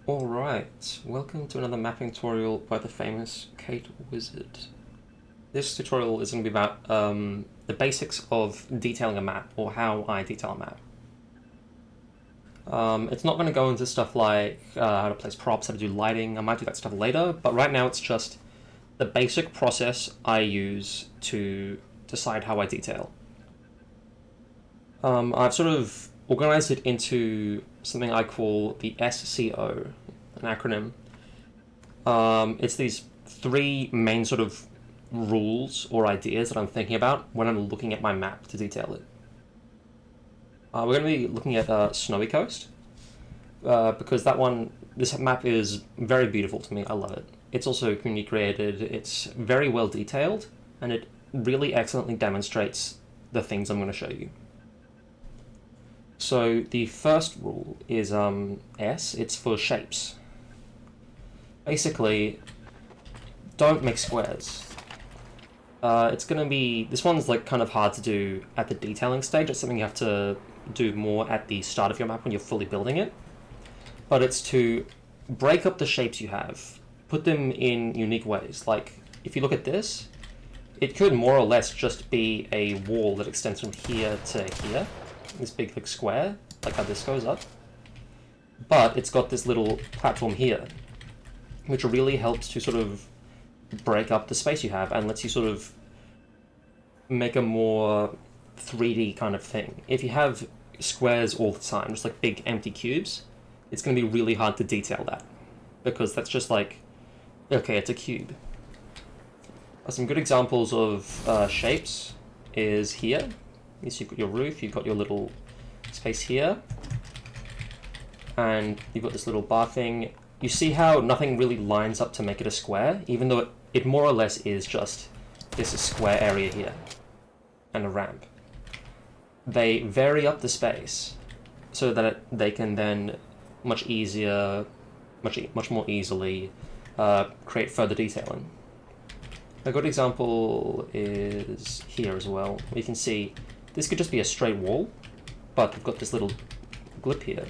Alright, welcome to another mapping tutorial by the famous Kate Wizard. This tutorial is going to be about the basics of detailing a map, or how I detail a map. It's not going to go into stuff like how to place props, how to do lighting. I might do that stuff later, but right now it's just the basic process I use to decide how I detail. I've sort of organized it into something I call the S.C.O, an acronym. It's these three main sort of rules or ideas that I'm thinking about when I'm looking at my map to detail it. We're going to be looking at Snowy Coast, because this map is very beautiful to me. I love it. It's also community created, it's very well detailed, and it really excellently demonstrates the things I'm going to show you. So the first rule is S, it's for shapes. Basically, don't make squares. This one's like kind of hard to do at the detailing stage. It's something you have to do more at the start of your map when you're fully building it. But it's to break up the shapes you have, put them in unique ways. Like, if you look at this, it could more or less just be a wall that extends from here to here. This big like square, like how this goes up. But it's got this little platform here, which really helps to sort of break up the space you have and lets you sort of make a more 3D kind of thing. If you have squares all the time, just like big empty cubes, it's going to be really hard to detail that, because that's just like, okay, it's a cube. Some good examples of shapes is here. You've got your roof, you've got your little space here, and you've got this little bar thing. You see how nothing really lines up to make it a square, even though it more or less is just this square area here, and a ramp. They vary up the space so that they can then much more easily create further detailing. A good example is here as well. You can see this could just be a straight wall, but we've got this little glip here.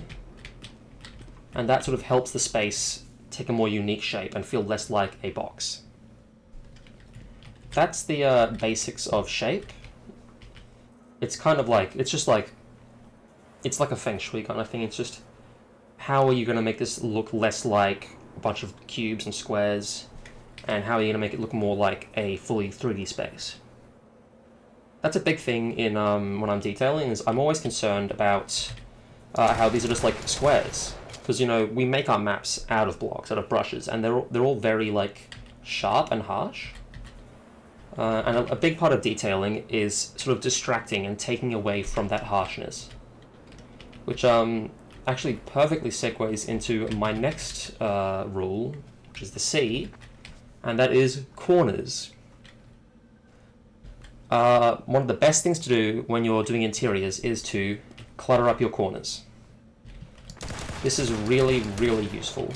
And that sort of helps the space take a more unique shape and feel less like a box. That's the basics of shape. It's kind of like, it's like a feng shui kind of thing. It's just, how are you going to make this look less like a bunch of cubes and squares, and how are you going to make it look more like a fully 3D space? That's a big thing in when I'm detailing, is I'm always concerned about how these are just like squares, because we make our maps out of blocks, out of brushes, and they're all very like sharp and harsh. And a big part of detailing is sort of distracting and taking away from that harshness, which actually perfectly segues into my next rule, which is the C, and that is corners. One of the best things to do when you're doing interiors is to clutter up your corners. This is really, really useful.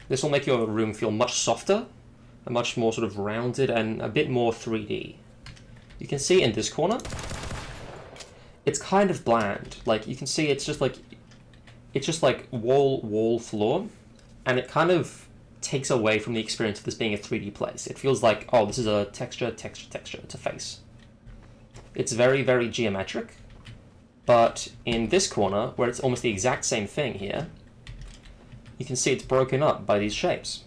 This will make your room feel much softer, and much more sort of rounded, and a bit more 3D. You can see in this corner, it's kind of bland. Like, you can see it's just like wall, floor, and it kind of takes away from the experience of this being a 3D place. It feels like, oh, this is a texture, it's a face. It's very, very geometric, but in this corner, where it's almost the exact same thing here, you can see it's broken up by these shapes.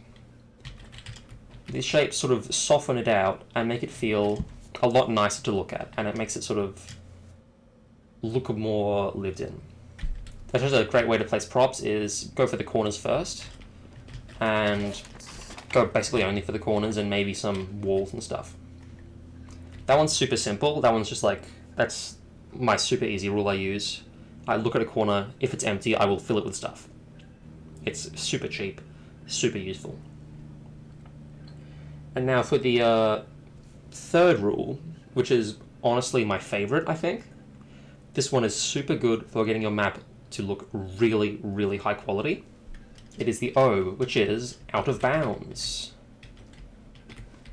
These shapes sort of soften it out and make it feel a lot nicer to look at, and it makes it sort of look more lived in. That's just a great way to place props, is go for the corners first, and go basically only for the corners and maybe some walls and stuff. That one's super simple. That one's just like, that's my super easy rule I use. I look at a corner, if it's empty, I will fill it with stuff. It's super cheap, super useful. And now for the third rule, which is honestly my favorite, I think. This one is super good for getting your map to look really, really high quality. It is the O, which is out of bounds.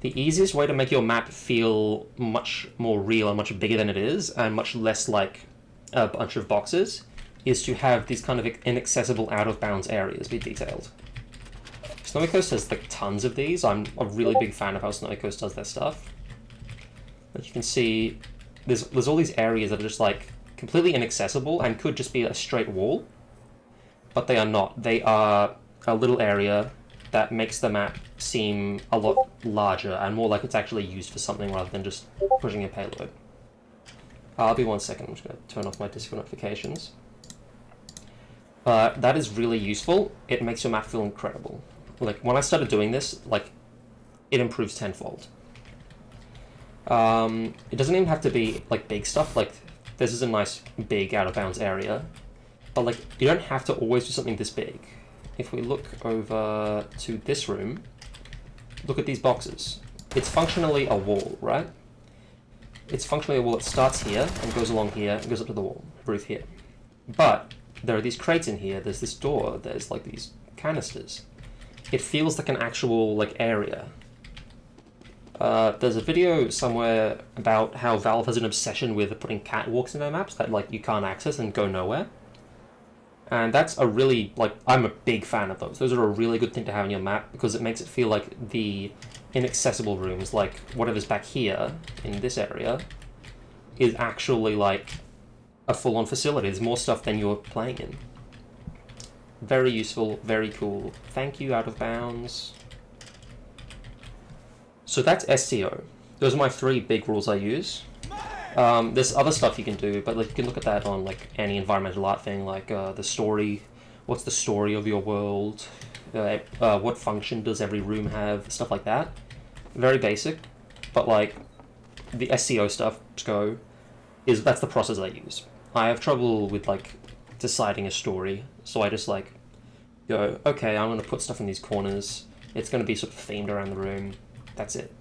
The easiest way to make your map feel much more real and much bigger than it is, and much less like a bunch of boxes, is to have these kind of inaccessible out-of-bounds areas be detailed. Snowy Coast has like tons of these. I'm a really big fan of how Snowy Coast does their stuff. As you can see, there's all these areas that are just like completely inaccessible and could just be a straight wall, but they are not. They are a little area that makes the map seem a lot larger and more like it's actually used for something rather than just pushing a payload. I'll be 1 second, I'm just going to turn off my Discord notifications. That is really useful. It makes your map feel incredible. Like, when I started doing this, like, it improves tenfold. It doesn't even have to be, like, big stuff. Like, this is a nice, big, out-of-bounds area. But, like, you don't have to always do something this big. If we look over to this room, look at these boxes. It's functionally a wall, right? It's functionally a wall that starts here and goes along here and goes up to the wall, roof here. But there are these crates in here, there's this door, there's like these canisters. It feels like an actual like area. There's a video somewhere about how Valve has an obsession with putting catwalks in their maps that like you can't access and go nowhere. And that's a really, like, I'm a big fan of those. Those are a really good thing to have on your map because it makes it feel like the inaccessible rooms, like whatever's back here in this area, is actually like a full-on facility. There's more stuff than you're playing in. Very useful, very cool. Thank you, Out of Bounds. So that's S.C.O. Those are my 3 big rules I use. There's other stuff you can do, but like you can look at that on like any environmental art thing, like the story. What's the story of your world? What function does every room have? Stuff like that. Very basic, but like the S.C.O. stuff, S.C.O, that's the process I use. I have trouble with like deciding a story, so I just like go, okay, I'm gonna put stuff in these corners. It's gonna be sort of themed around the room. That's it.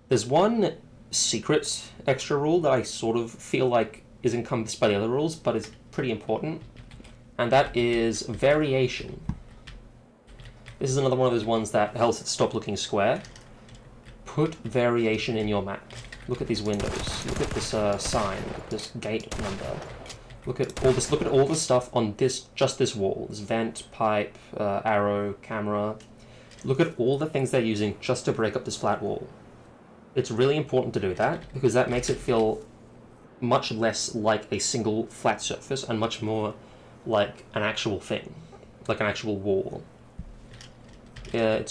There's one secret extra rule that I sort of feel like is encompassed by the other rules, but is pretty important, and that is variation. This is another one of those ones that helps it stop looking square. Put variation in your map. Look at these windows. Look at this sign. Look at this gate number. Look at all this. Look at all the stuff on just this wall. This vent, pipe, arrow, camera. Look at all the things they're using just to break up this flat wall. It's really important to do that because that makes it feel much less like a single flat surface and much more like an actual thing, like an actual wall. Yeah,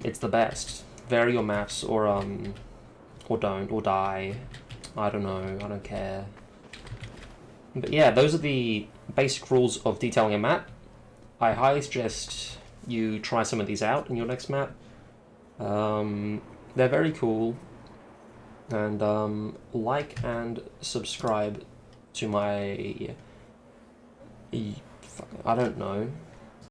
it's the best. Vary your maps or don't, or die. I don't know, I don't care. But yeah, those are the basic rules of detailing a map. I highly suggest you try some of these out in your next map. They're very cool, and like and subscribe to my, I don't know,